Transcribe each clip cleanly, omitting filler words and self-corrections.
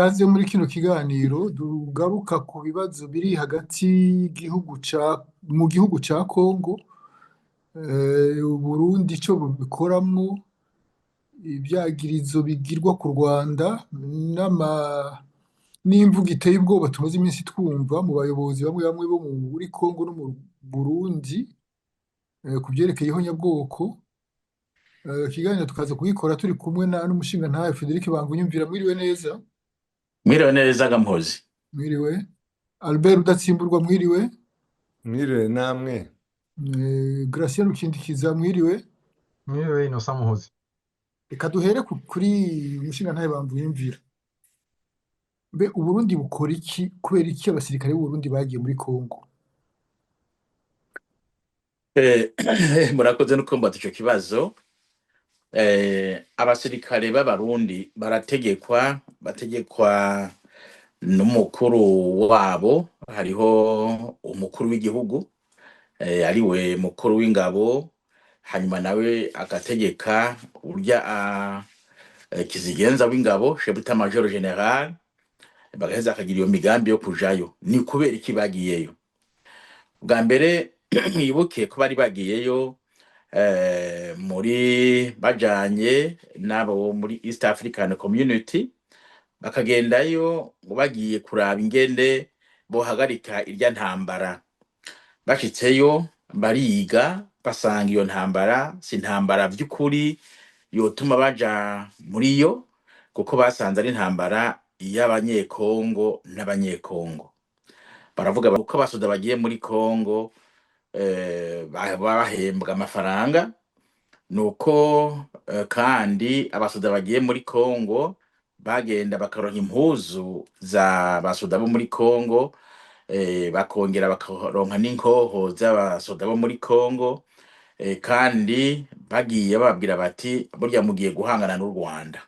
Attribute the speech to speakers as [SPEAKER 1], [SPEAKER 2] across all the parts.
[SPEAKER 1] ikaze muri kino kiganiro tugaruka ku bibazo biri hagati mu gihugu ca Kongo, Uburundi ico bubikoramwo, ivyagirizo bigirwa ku Rwanda n'imvugo iteye ubwoba tumaze iminsi twumva mu bayobozi bamwe bamwe bo muri Kongo no mu Burundi, ku vyerekeye ihonyabwoko. Ikiganiro tukaza kugikora turi kumwe n'umushingantahe Frederic Bangunyumvira. Mwiriwe neza.
[SPEAKER 2] Mwiriwe neza Gampozi.
[SPEAKER 1] Mwiriwe. Albert Rudatsimburwa, mwiriwe.
[SPEAKER 3] Mwiriwe namwe.
[SPEAKER 1] Gratien Rukindikiza, mwiriwe.
[SPEAKER 4] Mwiriwe Innocent Muhozi.
[SPEAKER 1] Reka duhere kuri umushingantahe Bangunyumvira. Mbe Uburundi bukora iki, kubera iki abasirikare b'Uburundi bagiye muri Kongo?
[SPEAKER 2] Murakoze no kumbaza ico kibazo. Abasirikare b'Abarundi bategekwa n'umukuru wabo. Hariho umukuru w'igihugu ariwe mukuru w'ingabo, hanyuma nawe agategeka urya kizigenza w'ingabo chef d'état-major général, bagaheza akagira iyo migambi yo kujayo. Ni kubera iki bagiyeyo? Bwa mbere mwibuke ko bari bagiyeyo muri bajanye nabo muri East African Community, bakagendayo bagiye kuraba ingene bohagarika irya ntambara. Bashitseyo bariga basanga iyo ntambara si ntambara vy'ukuri yotuma baja muri yo, kuko basanze ari intambara y'abanyekongo n'abanyekongo. Baravuga uko abasoda bagiye muri Kongo bahembwa amafaranga, nuko kandi abasoda bagiye muri Kongo bagenda bakaronka impuzu za basoda bo muri Kongo, bakongera bakaronka n'inkoho z'abasoda bo muri Kongo, kandi bagiye bababwira bati burya mugiye guhangana n'u Rwanda.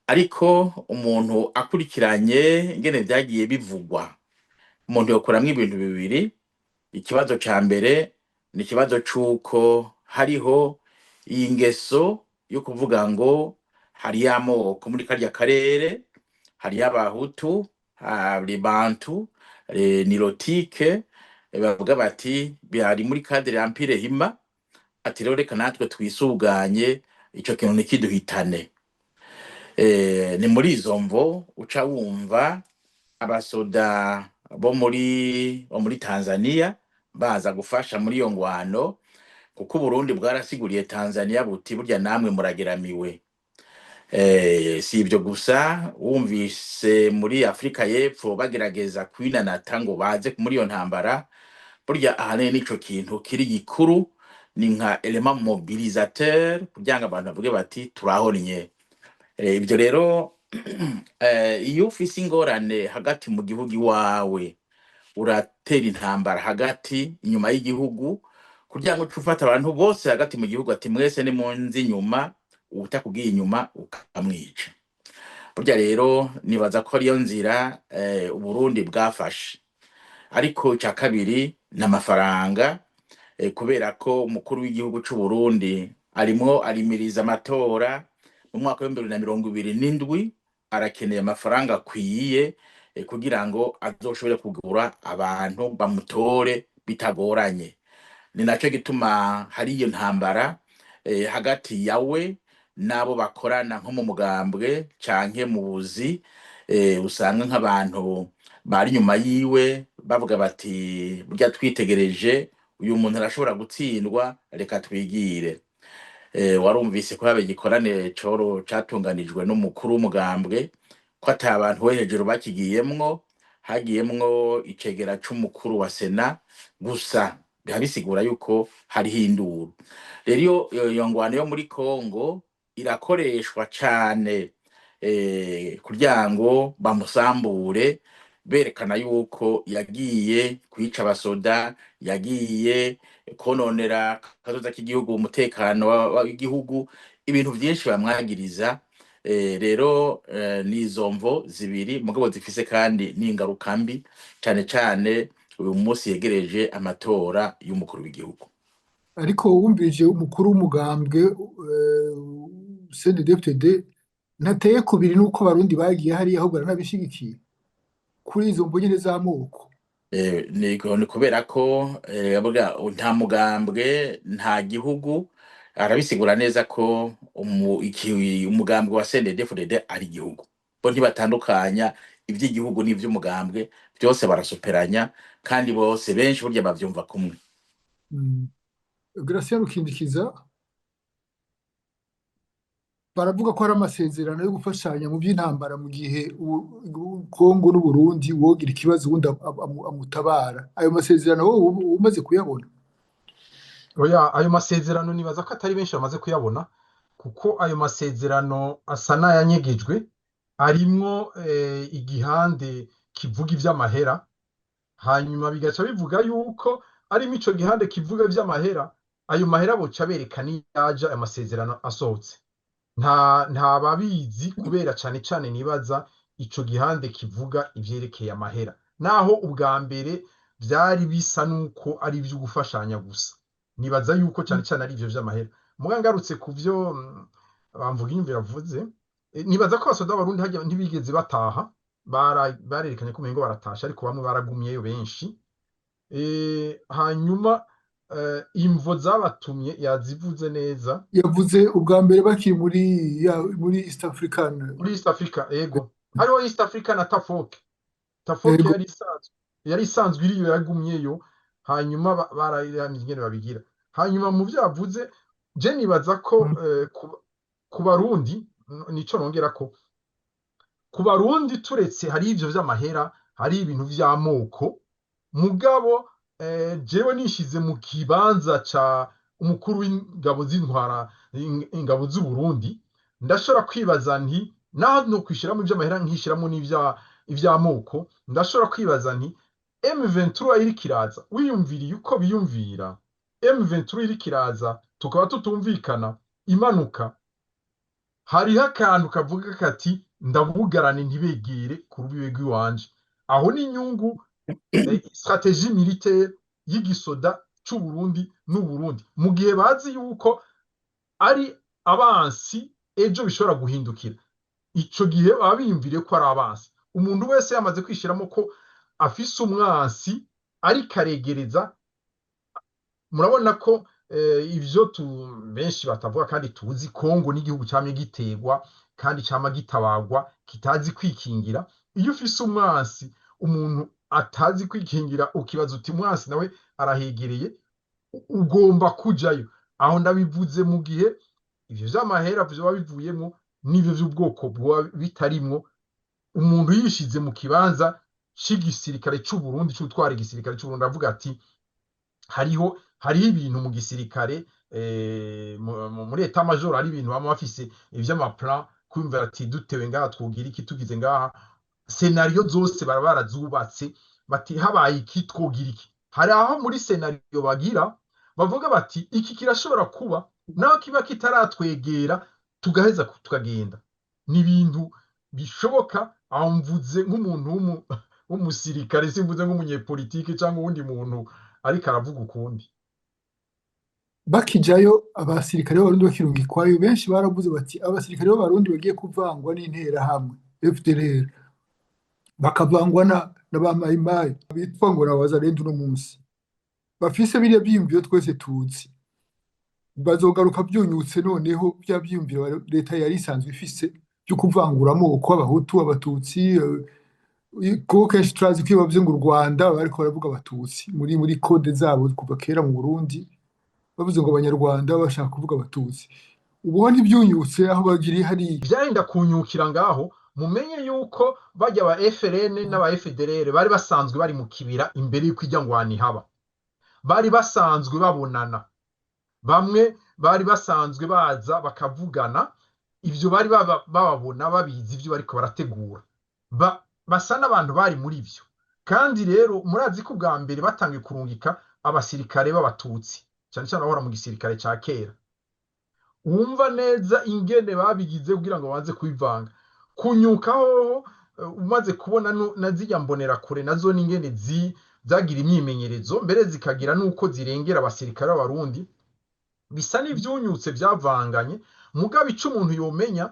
[SPEAKER 2] Ariko umuntu akurikiranye ingene vyagiye bivugwa, umuntu yokoramwo ibintu bibiri. Ikibazo ca mbere ni ikibazo c'uko hariho iyi ngeso yo kuvuga ngo hari amoko muri karya karere, hari abahutu, hari bantu, nilotike, bavuga bati bihari muri cadre empire hima, ati rero reka natwe twisuganye ico kintu ntikiduhitane. Ni muri izo mvo uca wumva abasoda bo muri Tanzania baza gufasha muri iyo ngwano, kuko Burundi bwarasiguriye Tanzania buti burya namwe murageramiwe. Si ibyo gusa, wumvise muri Afrika y'Epfo bagerageza kwinanata ngo baze muri iyo ntambara. Burya ahanini nico kintu kiri gikuru, ni nka element mobilisateur kugira ngo abantu bavuge bati turahonye. Ibyo rero iyo ufise ingorane hagati mu gihugu iwawe, uratera intambara hagati inyuma y'igihugu kugira ngo ufate abantu bose hagati mu gihugu ati mwese ni munzi inyuma, utakubwiye inyuma ukamwica. Burya rero nibaza ko ariyo nzira Uburundi bwafashe. Ariko ca kabiri n'amafaranga, kubera ko umukuru w'igihugu c'u Burundi arimwo arimiriza amatora mu mwaka wa 2027, arakeneye amafaranga akwiye kugira ngo azoshobore kugura abantu bamutore bitagoranye. Ni naco gituma hari iyo ntambara hagati yawe nabo bakorana nko mu mugambwe canke mu buzi. Usanga nk'abantu bari nyuma yiwe bavuga bati burya twitegereje uyu muntu arashobora gutsindwa, reka twigire. Warumvise ko habe igikorane coro catunganijwe n'umukuru w'umugambwe, ko ata abantu we hejuru bakigiyemwo, hagiyemwo icegera c'umukuru wa Sena gusa. Bisigura yuko hariho induru. Rero iyo ngwano yo muri Kongo irakoreshwa cane kugira ngo bamusambure, berekana yuko yagiye kwica abasoda, yagiye kononera kazoza k'igihugu, umutekano w'igihugu, ibintu vyinshi bamwagiriza. Rero nizo mvo zibiri mugabo zifise kandi n'ingaruka mbi, cane cane uyu munsi yegereje amatora y'umukuru w'igihugu.
[SPEAKER 1] Ariko wumvije umukuru w'umugambwe CNDD-FDD ntateye kubiri n'uko abarundi bagiye hariya ahubwo baranabishigikiye kuri izo mvo nyene z'amoko.
[SPEAKER 2] ni kubera ko nta mugambwe nta gihugu, arabisigura neza ko umugambwe wa CNDD-FDD ari igihugu, bo ntibatandukanya ivy'igihugu n'ivy'umugambwe, byose barasuperanya kandi bose benshi burya bavyumva kumwe.
[SPEAKER 1] Mm. Gratien Rukindikiza baravuga ko hari amasezerano yo gufashanya mu by'intambara mu gihe Kongo n'Uburundi wogira ikibazo ubundi amutabara. Ayo masezerano wowe umaze kuyabona?
[SPEAKER 4] Oya, ayo masezerano nibaza ko atari benshi bamaze kuyabona, kuko ayo masezerano asa n'ayanyegejwe, arimwo igihande kivuga ivy'amahera, hanyuma bigaca bivuga yuko arimo ico gihande kivuga ivy'amahera, ayo mahera boca berekana iyo yaja ayo masezerano asohotse. Nta babizi, kubera cane cane nibaza ico gihande kivuga ivyerekeye amahera, naho ubwa mbere vyari bisa nuko ari ivyo gufashanya gusa. Nibaza yuko cane cane ari ivyo vy'amahera. Muga ngarutse ku vyo bamvuga inyumvira avuze, nibaza ko abasoda b'Abarundi harya ntibigeze bataha, barerekanye ko umengo baratasha, ariko bamwe baragumyeyo benshi. Hanyuma imvo zabatumye yazivuze neza.
[SPEAKER 1] Yavuze ubwa mbere bakiri muri East African.
[SPEAKER 4] Muri East Africa, ego hariho East Africa na Tafoke. Tafoke
[SPEAKER 1] Ego.
[SPEAKER 4] yari isanzwe iriyo, yagumyeyo, hanyuma bararamye ingene babigira. Hanyuma mu vyo yavuze, je nibaza ko ku Barundi, nico nongera ko ku Barundi turetse hari ivyo vy'amahera, hari ibintu vy'amoko, mugabo jewe nishize mu kibanza ca umukuru w'ingabo z'intwara, ingabo z'u Burundi, ndashobora kwibaza nti naho no kwishiramo ivy'amahera nkishiramo ivy'amoko, ndashobora kwibaza nti M23 iriko iraza, wiyumviriye uko biyumvira, M23 iriko iraza tukaba tutumvikana, imanuka, hariho akantu kavuga kati ndabugarane ntibegere ku rubibe rw'iwanje. Aho ni inyungu strategie militaire y'igisoda c'u Burundi n'Uburundi, mu gihe bazi yuko ari abansi ejo bishobora guhindukira. Ico gihe baba biyumviriye ko ari abansi. Umuntu wese yamaze kwishiramo ko afise umwansi ariko aregereza, murabona ko ivyo benshi batavuga kandi tuzi, Kongo n'igihugu camye gitegwa kandi cama gitabagwa, kitazi kwikingira. Iyo ufise umwansi, umuntu atazi kwikingira, ukibaza uti umwansi nawe arahegereye, ugomba kujayo. Aho ndabivuze mu gihe ivyo vy'amahera vyoba bivuyemwo n'ivyo vy'ubwoko bwoba bitarimwo, umuntu yishize mu kibanza c'igisirikare c'u Burundi, c'utwara igisirikare c'u Burundi, avuga ati hariho ibintu mu gisirikare, muri etat major hari ibintu bama bafise ivy'amaplan, kwumvira ati dutewe ngaha twogira iki, tugize ngaha scenario zose bara barazubatse, bati habaye iki twogira iki. Hari aho muri scenario bagira bavuga bati iki kirashobora kuba, naho kiba kitaratwegera tugaheza tukagenda. Ni ibintu bishoboka. Aho mvuze nk'umuntu w'umusirikare, simvuze nk'umunyepolitike cyangwa uwundi muntu ariko aravuga ukundi.
[SPEAKER 1] Bakijayo abasirikare b'Abarundi bakirungikwayo, benshi baravuze bati abasirikare b'Abarundi bagiye kuvangwa n'interahamwe FDLR, bakavangwa na ba mayimayi bitwa ngo n'abazalendo uno munsi, bafise biriya vyiyumviro twese tuzi, bazogaruka byunyutse. Noneho bya vyiyumviro leta yari isanzwe ifise byo kuvangura amoko, Abahutu, Abatutsi, kuko kenshi turazi ko iyo bavuze ngo u Rwanda bariko baravuga Abatutsi muri kode zabo kuva kera mu Burundi, bavuze ngo Abanyarwanda bashaka kuvuga Abatutsi. Ubu ntibyunyutse, aho bagiri hari
[SPEAKER 4] vyarenda kunyukira ngaho. Mumenye yuko bajya ba FRN n'aba FDLR bari basanzwe bari mu kibira imbere y'uko ijya ngwani haba, bari basanzwe babonana, bamwe bari basanzwe baza bakavugana, ivyo bari bababona babizi ivyo bariko barategura, basa n'abantu bari muri ivyo. Kandi rero murazi ko bwa mbere batangiye kurungika abasirikare b'Abatutsi, cyane cyane abahora mu gisirikare ca kera, wumva neza ingene babigize kugira ngo baze kubivanga. Kunyukaho umaze kubona na zirya mbonera kure nazo n'ingene zagira imyimenyerezo, mbere zikagira nuko zirengera abasirikare b'Abarundi, bisa n'ivyunyutse vyavanganye. Mugabe ico umuntu yomenya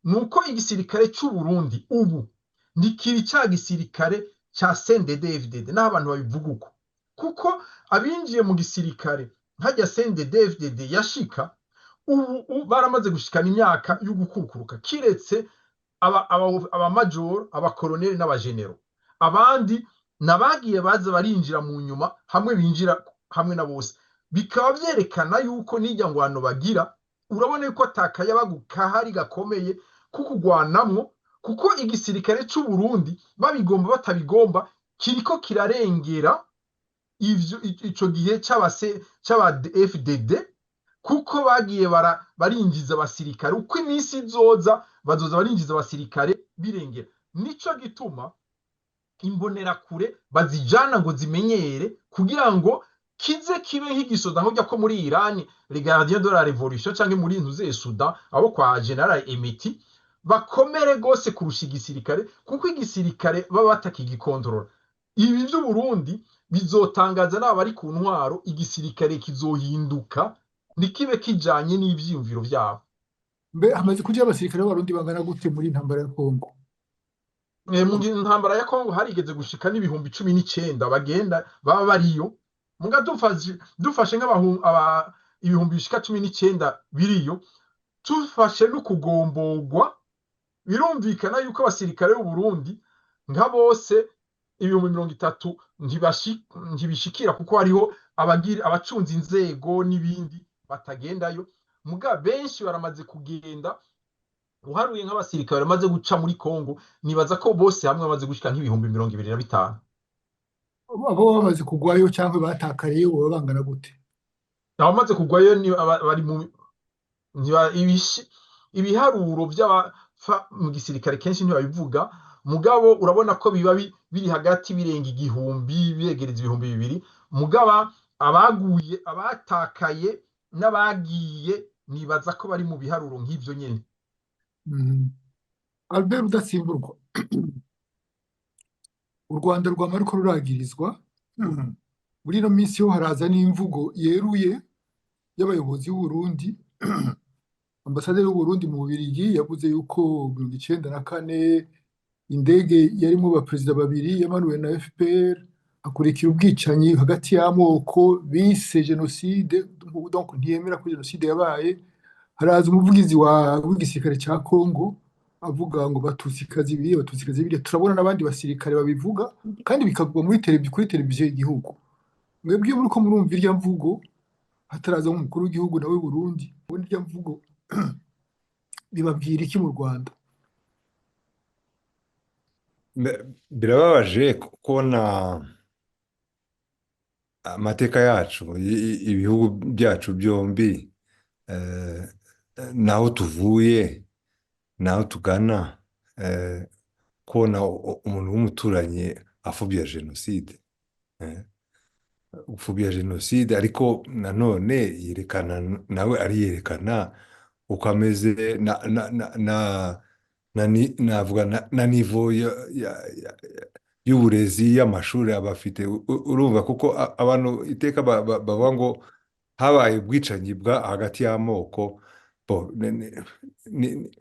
[SPEAKER 4] nuko igisirikare cy'u Burundi ubu ntikiri cya gisirikare cya CNDD-FDD n'aho abantu babivuga uko, kuko abinjiye mu gisirikare hajya CNDD-FDD yashika ubu baramaze gushikana imyaka yo gukukuruka, kiretse abamajoro, abakoroneli n'abajenero. Abandi nabagiye baza barinjira mu nyuma, hamwe binjira hamwe na bose, bikaba byerekana yuko n'ijya ngwano bagira, urabona yuko atakayabagu kahari gakomeye kukugwanamwo, kuko igisirikare cy'u Burundi babigomba batabigomba kiriko kirarengera ico gihe cy'aba FDD, kuko bagiye barinjiza abasirikare, uko iminsi izoza bazoza barinjiza abasirikare birengera. Nico gituma imbonerakure bazijana ngo zimenyere, kugira ngo kize kibe nk'igisoda nk'ujya ko muri Iran les gardiens de la révolution canke muri ntuze Sudan abo kwa General Emeti bakomere gose kurusha igisirikare, kuko igisirikare baba batakigikontrola. Ibi by'u Burundi bizotangaza n'abari ku ntwaro, igisirikare kizohinduka nikibe kijanye n'ivyiyumviro vyabo.
[SPEAKER 1] mbe hamaze kuja abasirikare b'abarundi bangana gute muri intambara ya Kongo?
[SPEAKER 4] Mu ntambara ya Kongo harigeze gushika n'ibihumbi 19 bagenda baba bariyo, muga dufashe ibihumbi bishika 19 biriyo, tufashe no kugomborwa, birumvikana yuko abasirikare b'u Burundi nka bose ibihumbi 30 ntibishikira, kuko hariho abacunza inzego n'ibindi batagendayo, muga benshi baramaze kugenda. Uharuye nk'abasirikare bamaze guca muri Kongo, nibaza ko bose hamwe bamaze gushika nk'ibihumbi 25.
[SPEAKER 1] Abo bamaze kugwayo cyangwa batakariye bo bangana gute?
[SPEAKER 4] Abamaze kugwayo ni bari mu ibiharuro by'abafa mu gisirikare kenshi ntibabivuga, mugabo urabona ko biba biri hagati birenga igihumbi, biregereza ibihumbi 2000. Mugaba abaguye, abatakaye n'abagiye, nibaza ko bari mu biharuro nk'ivyo nyene.
[SPEAKER 1] Albert Rudatsimburwa, u Rwanda rwama ruko ruragirizwa muri ino minsi yo haraza n'imvugo yeruye y'abayobozi b'u Burundi. Ambasaderi w'u Burundi mu Bubiligi yavuze yuko 1994 indege yarimo abaperezida babiri yamanuwe na FPR, akurikira ubwicanyi hagati y'amoko bise genocide, donc ntiyemera ko genocide yabaye. Haraza umuvugizi w'igisirikare cya Kongo avuga ngo batutsikazi biriya. Turabona n'abandi basirikare babivuga kandi bikavugwa kuri televiziyo y'igihugu. Mwebwe muri ko murumva irya mvugo, hataraza umukuru w'igihugu nawe Burundi, ubundi irya mvugo bibabwira iki mu Rwanda?
[SPEAKER 3] Birababaje kubona amateka yacu, ibihugu byacu byombi, naho tuvuye naho tugana, kubona umuntu w'umuturanyi afobya jenoside, upfobya jenoside, ariko nanone yerekana nawe ariyerekana uko ameze navuga na nivo y'uburezi y'amashuri abafite. Urumva kuko abantu iteka bavuga ngo habaye ubwicanyi hagati y'amoko,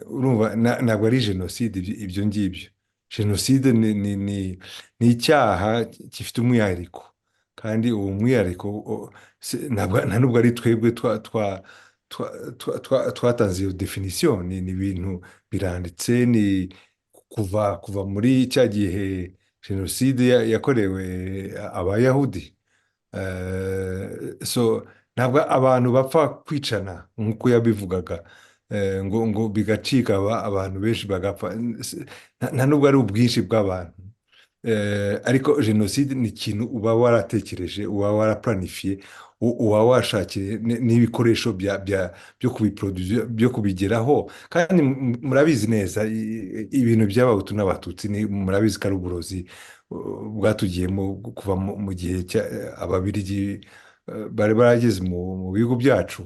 [SPEAKER 3] urumva ntabwo ari jenoside ibyo ngibyo. Jenoside ni icyaha gifite umwihariko, kandi uwo mwihariko nta nubwo ari twebwe twatanze iyo definisiyo. Ni ibintu biranditse, ni kuva muri cya gihe jenoside yakorewe abayahudi. So ntabwo abantu bapfa kwicana nk'uko yabivugaga, ngo bigacika abantu benshi bagapfa, nta nubwo ari ubwinshi bw'abantu. Ariko jenoside ni ikintu uba waratekereje, uba warapuranifiye, uba washakiye n'ibikoresho byo kubigeraho. Kandi murabizi neza ibintu by'abahutu n'abatutsi, murabizi ko ari uburozi bwatugiyemo kuva mu gihe ababirigi bari barageze mu bihugu byacu.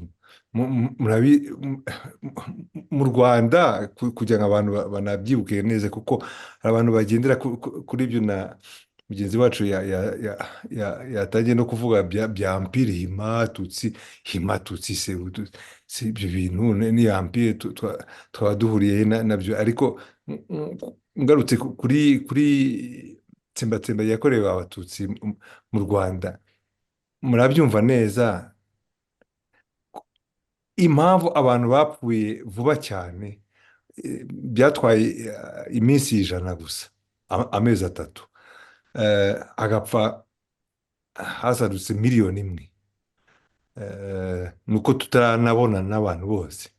[SPEAKER 3] Mu Rwanda, kugira ngo abantu banabyibuke neza, kuko hari abantu bagendera kuri ibyo mugenzi wacu yatangiye no kuvuga bya ampire himatutsi se ibyo bintu ni ampire twaba duhuriye nabyo ariko ngarutse kuri tsembatsemba yakorewe abatutsi mu Rwanda murabyumva neza impamvu abantu bapfuye vuba cyane byatwaye iminsi 100 gusa amezi 3 agapfa hazadutse 1,000,000 nuko tutaranabona n'abantu bose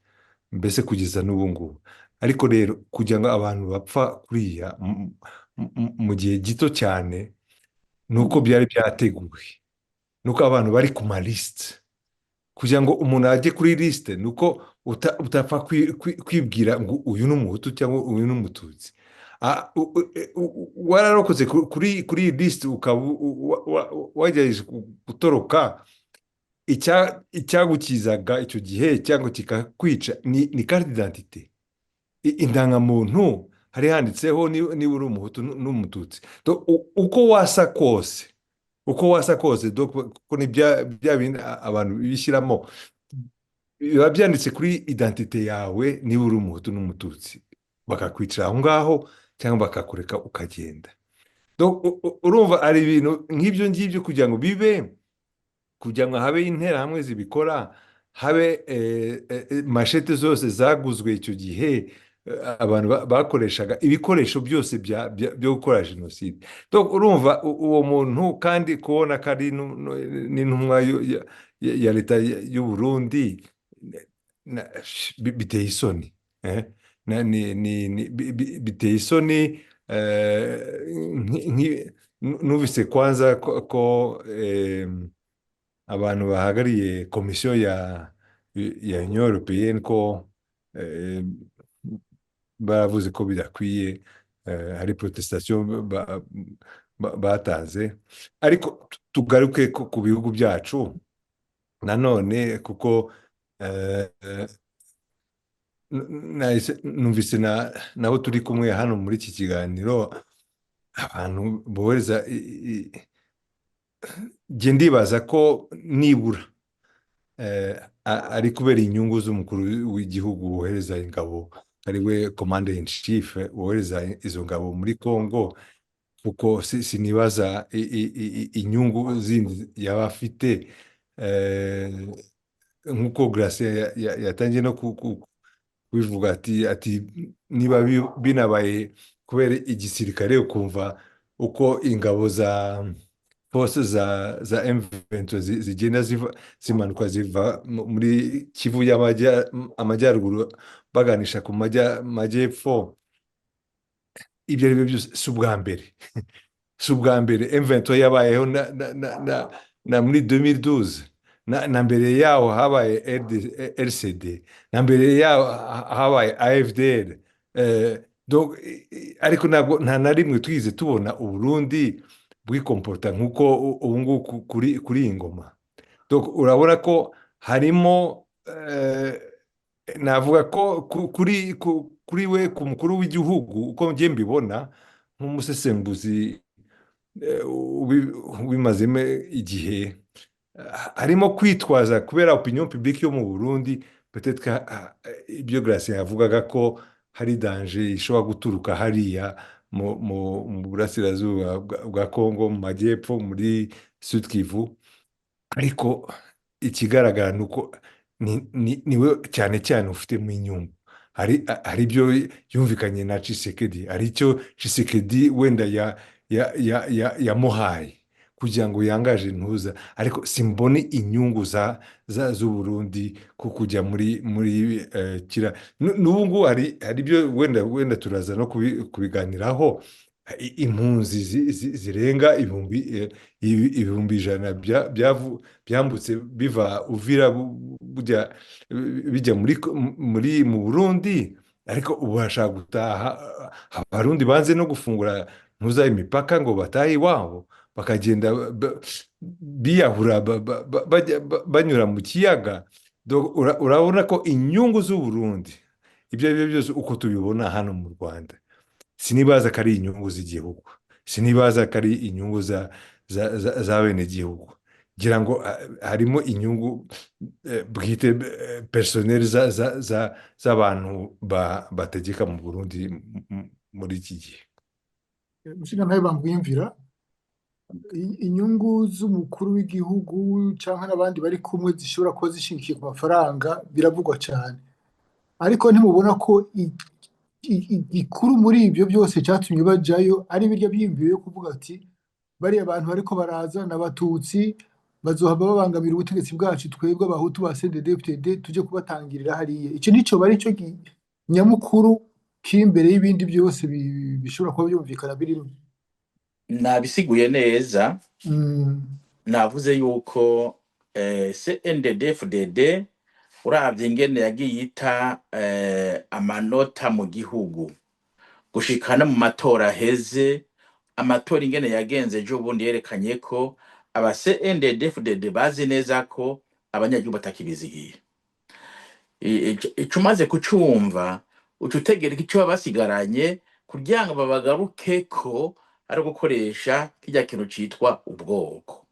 [SPEAKER 3] mbese kugeza n'ubu ngubu ariko rero kugira ngo abantu bapfa kuriya mu gihe gito cyane nuko byari byateguwe nuko abantu bari ku malisite kugira ngo umuntu ajye kuri lisite nuko utapfa kwibwira ngo uyu ni umuhutu cyangwa uyu ni umututsi wararokotse kuri iyi lisite ukaba wagerageje gutoroka icyagukizaga icyo gihe cyangwa kikakwica ni carte d'identité indangamuntu hari handitseho niba uri umuhutu n'umututsi uko wasa kose kuko ni bya bindi abantu bishyiramo biba byanditse kuri identite yawe niba uri umuhutu n'umututsi bakakwicara aho ngaho cyangwa bakakureka ukagenda urumva ari ibintu nk'ibyo ngibyo kugira ngo bibe kugira ngo habe interahamwe zibikora habe mashete zose zaguzwe icyo gihe abantu bakoreshaga ibikoresho byose byo gukora jenoside urumva uwo muntu kandi kubona ko ari n'intumwa ya leta y'u Burundi biteye isoni biteye isoni numvise kwanza ko abantu bahagariye komisiyo ya Union Européenne ko baravuze ko bidakwiye hari protestation batanze ariko tugaruke ku bihugu byacu nanone kuko numvise nabo turi kumwe hano muri iki kiganiro abantu bohereza njye ndibaza ko nibura ari kubera inyungu z'umukuru w'igihugu wohereza ingabo ari we commander in chief wohereza izo ngabo muri Congo kuko sinibaza inyungu zindi yaba afite nk'uko Gracia yatangiye no kubivuga ati niba binabaye kubera igisirikare ukumva uko ingabo za force za M23 zigenda zimanuka ziva muri Kivu amajyaruguru baganisha ku majyepfo ibyo ari byo byose si ubwa mbere M23 yabayeho na muri 2012 na mbere yaho habaye RCD na mbere yaho habaye AFDL ariko ntabwo nta na rimwe twize tubona Uburundi bwikomporta nk'uko ubu ngubu kuri iyi ngoma urabona ko harimo navuga ko kuri we ku mukuru w'igihugu uko njye mbibona nk'umusesenguzi ubimazemo igihe harimo kwitwaza kubera opinion publique yo mu Burundi peut-être ibyo Gracia yavugaga ko hari danger ishobora guturuka hariya mu burasirazuba bwa Congo mu majyepfo muri Sud Kivu ariko ikigaragara ni uko niwe cyane cyane ufitemo inyungu hari ibyo yumvikanye na Tshisekedi hari icyo Tshisekedi wenda yamuhaye kugira ngo yangaje ntuza ariko simbone inyungu z'u Burundi kujya muri kira n'ubu ngubu hari ibyo wenda turaza no kubiganiraho impunzi zirenga ibihumbi 100 byambutse biva Uvira bijya mu Burundi ariko ubu hashaka gutaha abarundi banze no gufungura ntuza imipaka ngo batahe iwabo bakagenda biyahura banyura mu kiyaga urabona ko inyungu z'u Burundi ibyo ari byo byose uko tubibona hano mu Rwanda sinibaza ko ari inyungu z'igihugu sinibaza ko ari inyungu z'abenegihugu, ngira ngo harimo inyungu bwite personnel z'abantu bategeka mu Burundi muri iki gihe.
[SPEAKER 1] umushinga ntayo bamwiyumvira inyungu z'umukuru w'igihugu cyangwa n'abandi bari kumwe zishobora kuba zishingiye ku mafaranga biravugwa cyane, ariko ntimubona ko igikuru muri ibyo byose cyatumye bajyayo ari birya byiyumviye yo kuvuga ati bariya bantu bariko baraza n'abatutsi bazohava babangamira ubutegetsi bwacu twebwe abahutu ba CNDD-FDD tuje kubatangirira hariya. Icyo nico bari cyo nyamukuru k'imbere y'ibindi byose bishobora kuba byumvikana birimo.
[SPEAKER 2] Nabisiguye neza, navuze yuko CNDD-FDD uravye ingene yagiye ita amanota mu gihugu gushikana mu matora heze, amatora ingene yagenze ejo bundi yerekanye ko aba CNDD-FDD bazi neza ko abanyagihugu batakibizihiye. Ico umaze kucumva ucutegera icyo babasigaranye kugira ngo babagarukeko ari gukoresha kirya kintu citwa ubwoko.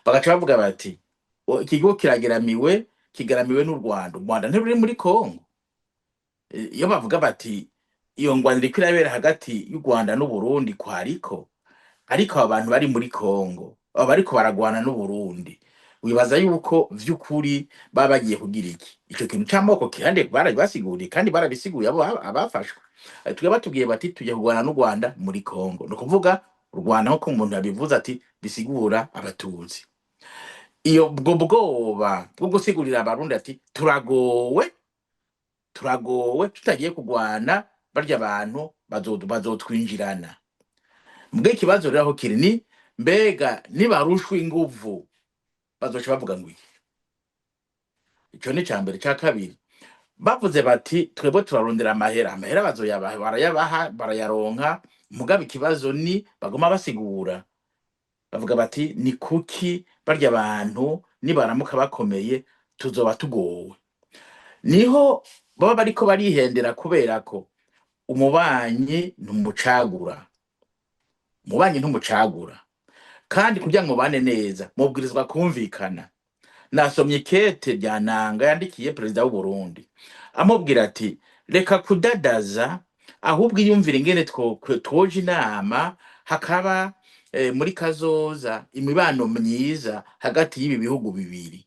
[SPEAKER 2] Bagaca bavuga bati ikigo kigaramiwe n'u Rwanda. U Rwanda ntiruri muri Kongo. Iyo bavuga bati iyo ngwanira iriko irabera hagati y'u Rwanda n'u Burundi ariko aba bantu bari muri Kongo aba bariko baragwana n'u Burundi, wibaza yuko vy'ukuri baba bagiye kugira iki? Ico kintu c'amoko kandi barabibasiguriye kandi barabisiguye abafashwe. Twebwe batubwiye bati tujya kugwana n'u Rwanda muri Kongo, no kuvuga u Rwanda nko umuntu yabivuze ati bisigura abatutsi. Iyo bwo bwoba bwo gusigurira abarundi ati turagowe tutagiye kugwana barya abantu bazotwinjirana. Mbwe ikibazo rero aho kiri ni mbega nibarushwa inguvu bazoca bavuga ngo iki? Ico ni cambere. Ca kabiri, bavuze bati twebwe turarondera amahera barayabaha barayaronka, mugabe ikibazo ni bagoma basigura bavuga bati ni kuki barya abantu nibaramuka bakomeye tuzoba tugowe. Niho baba bariko barihendera kubera ko umubanyi ntumucagura kandi kugira ngo bane neza mubwirizwa kumvikana. Nasomye ikete rya Nanga yandikiye perezida w'u Burundi amubwira ati reka kudadaza, ahubwo iyumvira ingene twoje inama hakaba muri kazoza imibano myiza hagati y'ibi bihugu bibiri.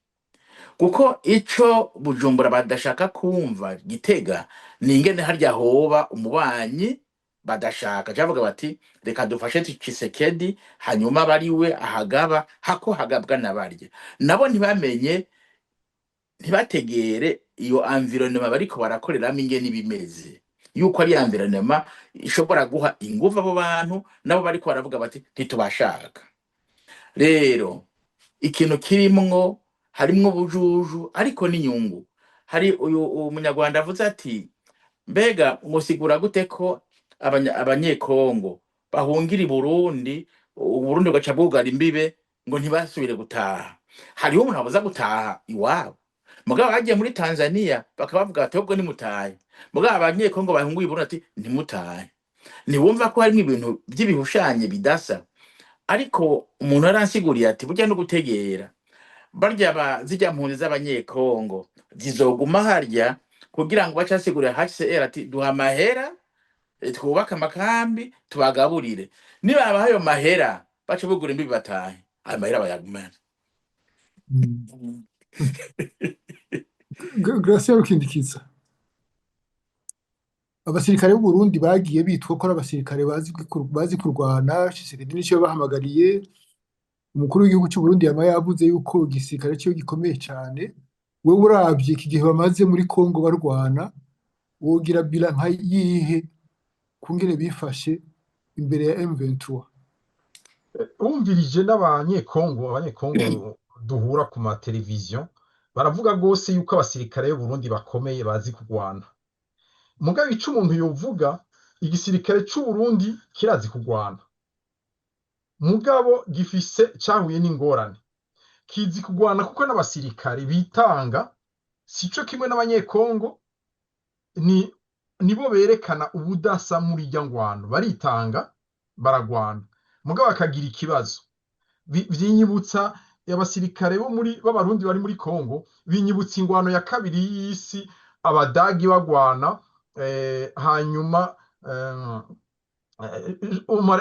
[SPEAKER 2] Kuko ico Bujumbura badashaka kumva Gitega ni ingene harya hoba umubanyi badashaka. Cyavuga bati reka dufashe Tshisekedi hanyuma bariwe ahagaba hako hagabwa nabarya. Nabo ntibamenye ntibategere iyo environnement bariko barakoreramo ingene ibimeze, yuko ari environnement ishobora guha ingufu abo bantu nabo bariko baravuga bati ntitubashaka. Rero ikintu kirimwo harimwo bujuju ariko n'inyungu. Hari uyu umunyarwanda avuze ati mbega musigura gute ko abanyekongo bahungira i Burundi, Uburundi bugaca bwugara imbibe ngo ntibasubire gutaha. Hariho umuntu abuza gutaha iwabo, mugabo bagiye muri Tanzania bakabavuga ati ubwo nimutahe, mugabo abanyekongo bahunguye i Burundi ati ntimutahe. Niwumva ko harimo ibintu by'ibihushanye bidasa. Ariko umuntu aransiguriye ati burya no gutegera barya zijya mpunzi z'abanyekongo zizoguma harya kugira ngo bacasigurira HCR ati duha amahera twubaka amakambi tubagaburire, niba abaha ayo mahera baca bugura imbibi batahe, ayo mahera bayagumana.
[SPEAKER 1] Gracia Rukindikiza, abasirikare b'u Burundi bagiye bitwa ko ari abasirikare bazi kurwana. Tshisekedi nico bahamagariye. Umukuru w'igihugu cy'u Burundi yama yavuze yuko igisirikare cyo gikomeye cyane. We uravye iki gihe bamaze muri Kongo barwana, wogira bila nka yihe kungene bifashe imbere ya M23?
[SPEAKER 4] Umvirije abanyekongo duhura ku mateleviziyo baravuga gose yuko abasirikare b'u Burundi bakomeye bazi kurwana. Mugabe ico umuntu yovuga, igisirikare cy'u Burundi kirazi kurwana, mugabo gifise cyahuye n'ingorane. Kizi kurwana kuko n'abasirikare bitanga, sico kimwe n'abanyekongo nibo berekana ubudasa muri rya ngwano. Baritanga baragwana mugabo bakagira ikibazo. Vy'inyibutsa abasirikare b'abarundi bari muri Kongo, binyibutsa ingwano ya kabiri y'isi abadagi bagwana, hanyuma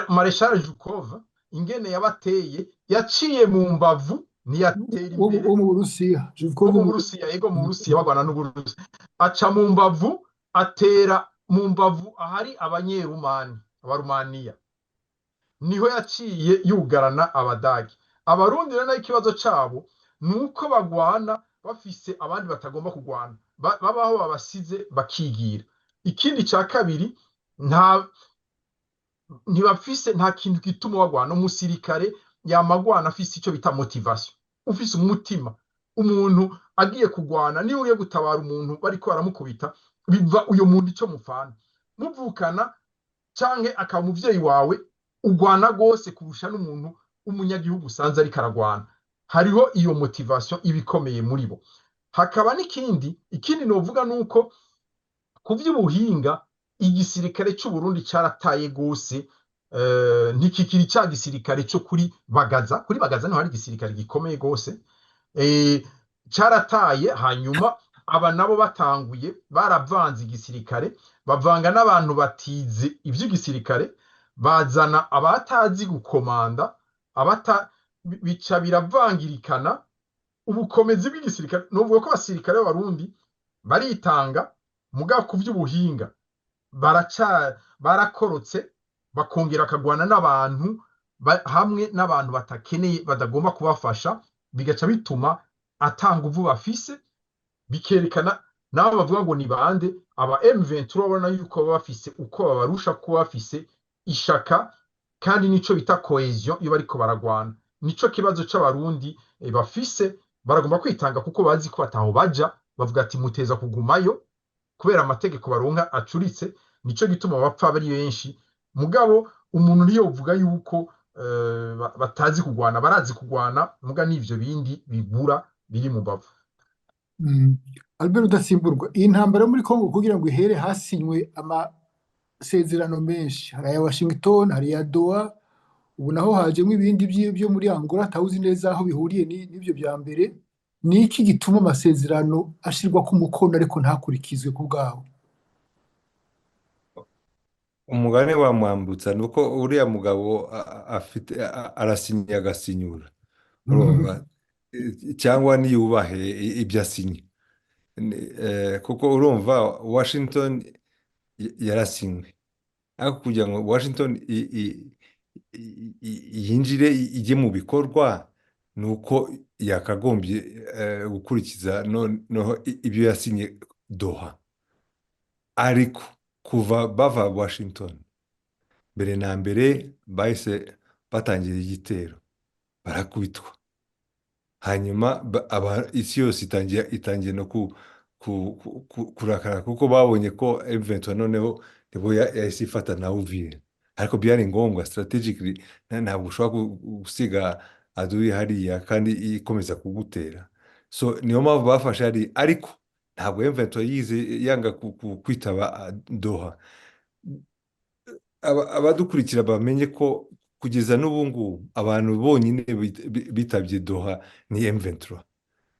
[SPEAKER 4] Marshal Zhukov ingene yabateye yaciye mu mbavu ntiyatera imbere.
[SPEAKER 1] wo mu Burusiya
[SPEAKER 4] Wo mu Burusiya, yego mu Burusiya bagwana n'Uburusiya, aca mu mbavu, atera mu mbavu ahari abanyerumani, abarumaniya, niho yaciye yugarana abadagi. Abarundi rero ikibazo cabo nuko bagwana bafise abandi batagomba kugwana, babaho babasize bakigira. Ikindi ca kabiri, ntibafise nta kintu gituma bagwana. Umusirikare yamagwana afise ico bita motivation, ufise umutima. Umuntu agiye kugwana, niyo ugiye gutabara umuntu bariko baramukubita, biva uyo muntu ico mufana, muvukana canke akaba umuvyeyi wawe, ugwana gose kurusha n'umuntu umunyagihugu usanze ariko aragwana. Hariho iyo motivation ibikomeye muri bo. Hakaba ikindi novuga nuko ku vy'ubuhinga igisirikare c'u Burundi carataye gose, ntikikiri ca gisirikare co kuri Bagaza. Kuri Bagaza niho hari igisirikare gikomeye gose, carataye. Hanyuma aba nabo batanguye baravanze igisirikare, bavanga n'abantu batize ivy'igisirikare, bazana abatazi gukomanda, bica biravangirikana ubukomezi bw'igisirikare. Novuga ko abasirikare b'abarundi baritanga, mugabo ku vy'ubuhinga barakorotse, bakongera akagwana n'abantu hamwe n'abantu batakeneye, badagomba kubafasha, bigaca bituma atanga uvu bafise, bikerekana nabo bavuga ngo ni bande. Aba M23 babona yuko baba bafise uko babarusha, kuba bafise ishaka, kandi nico bita cohesion iyo bariko baragwana. Nico kibazo c'abarundi bafise, baragomba kwitanga kuko bazi ko bataho baja, bavuga ati muteza kugumayo kubera amategeko baronka acuritse. Nico gituma bapfa bari benshi, mugabo umuntu niyo uvuga yuko batazi kugwana, barazi kugwana, muga n'ivyo bindi bibura biri mu bavu.
[SPEAKER 1] Albert Udatsimburwa, iyi ntambara muri Kongo kugira ngo ihere hasinywe amasezerano menshi, hari aya Washington, hari iya Doha, ubu naho hajemo ibindi byo muri Angola atawuzi neza aho bihuriye n'ivyo bya mbere. Ni iki gituma amasezerano ashirwa ku mukono ariko ntakurikizwe ku bwaho?
[SPEAKER 3] umugani wa Mwambutsa ni uko uriya mugabo arasinya agasinyura, urumva, cyangwa niyubahe ibyo asinye. Kuko urumva Washington yarasinywe, ariko kugira ngo Washington yinjire ijye mu bikorwa, ni uko yakagombye gukurikiza noneho ibyo yasinye Doha. Ariko kuva bava Washington, mbere na mbere bahise batangira igitero, barakubitwa. Hanyuma isi yose itangiye no kurakara, kuko babonye ko M23 noneho nibo yahise ifata na Uvira. Ariko byari ngombwa strategically, ntabwo ushobora gusiga aduyi hariya kandi ikomeza kugutera. So niyo mpamvu bafashe hari, ariko ntabwo M23 yize yanga kwitaba Doha. Abadukurikira bamenye ko kugeza n'ubu ngubu abantu bonyine bitabye Doha ni M23.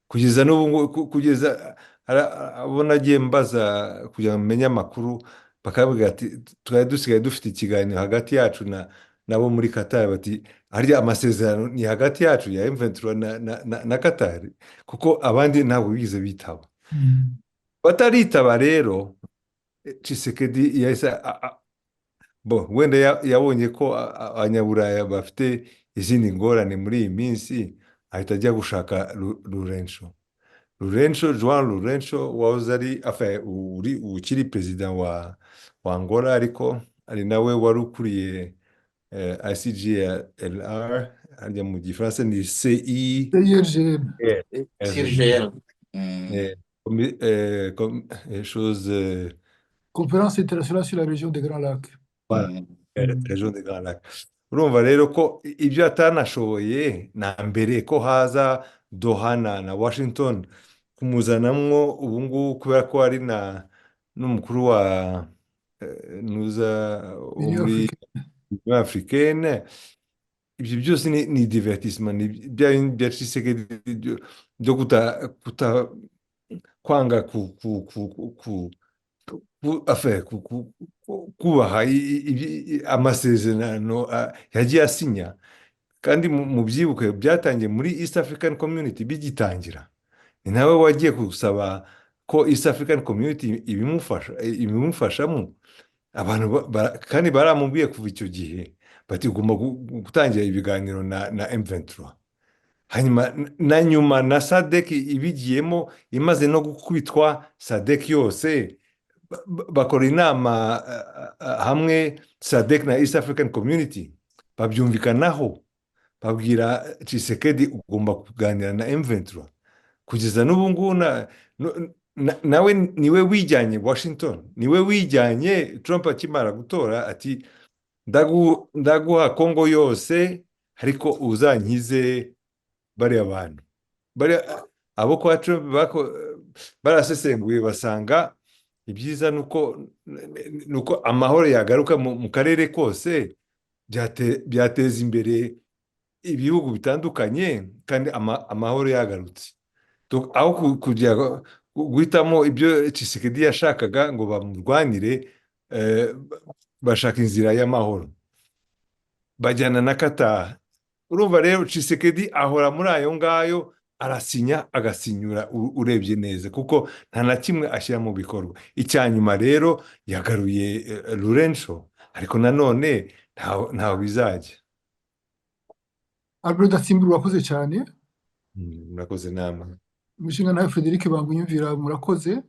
[SPEAKER 3] Kugeza n'ubu, kugeza abo nagiye mbaza kugira ngo menye amakuru, bakavuga ati twari dusigaye dufite ikiganiro hagati yacu nabo muri Qatar, bati harya amasezerano ni hagati yacu ya M23 na Qatar, kuko abandi ntabwo bigize bitaba. Bataritaba rero, Tshisekedi yahise wenda yabonye ko abanyaburaya bafite izindi ngorane muri iyi minsi, ahita ajya gushaka João Lourenço, wahoze ukiri perezida wa Angola, ariko ari nawe wari ukuriye ICGLR, harya mu gifaransa ni
[SPEAKER 1] CIRGL, Conférence internationale sur la région des Grands Lacs.
[SPEAKER 3] Région des Grands Lacs. Urumva rero ko ibyo atanashoboye na mbere ko haza Doha na Washington kumuzanamwo, ubu ngubu kubera ko ari n'umukuru wa nuza muri Union africaine, ibyo byose ni divertissement, ni bya bindi bya Tshisekedi byo kwanga kubaha amasezerano yagiye asinya. Kandi mu byibuke byatangiye muri East African Community bigitangira, ni nawe wagiye gusaba ko East African Community ibimufashamo. Abantu kandi baramubwiye kuva icyo gihe bati ugomba gutangira ibiganiro na M23. Hanyuma nyuma na SADC ibigiyemo, imaze no gukubitwa SADC yose, bakora inama hamwe, SADC na East African Community babyumvikanaho, babwira Tshisekedi ugomba kuganira na M23. Kugeza n'ubu ngubu nawe niwe wijyanye Washington, niwe wijyanye Trump akimara gutora, ati ndaguha Kongo yose ariko uzankize bariya bantu. Abo kwa Trump barasesenguye basanga ibyiza nuko amahoro yagaruka mu karere kose, byateza imbere ibihugu bitandukanye kandi amahoro yagarutse. Aho kujya guhitamo ibyo Tshisekedi yashakaga ngo bamurwanire, bashaka inzira y'amahoro, bajyana na Qatar. Urumva rero Tshisekedi ahora muri ayo ngayo, arasinya agasinyura urebye neza, kuko nta na kimwe ashyira mu bikorwa. Icyanyuma rero yagaruye Lourenço, ariko nanone ntaho bizajya.
[SPEAKER 1] Albert Gatsimburu, urakoze cyane.
[SPEAKER 3] Murakoze namwe.
[SPEAKER 1] Umushinga nawe Frederic Bangunyumvira, murakoze.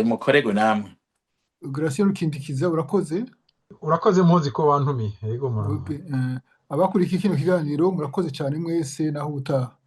[SPEAKER 2] mukorego namwe.
[SPEAKER 1] Gratien Rukindikiza, urakoze.
[SPEAKER 4] Urakoze Mpozi ko wantumiye. Yego murakoze.
[SPEAKER 1] Abakurikiye kino kiganiro murakoze cyane mwese, naho ubutaha.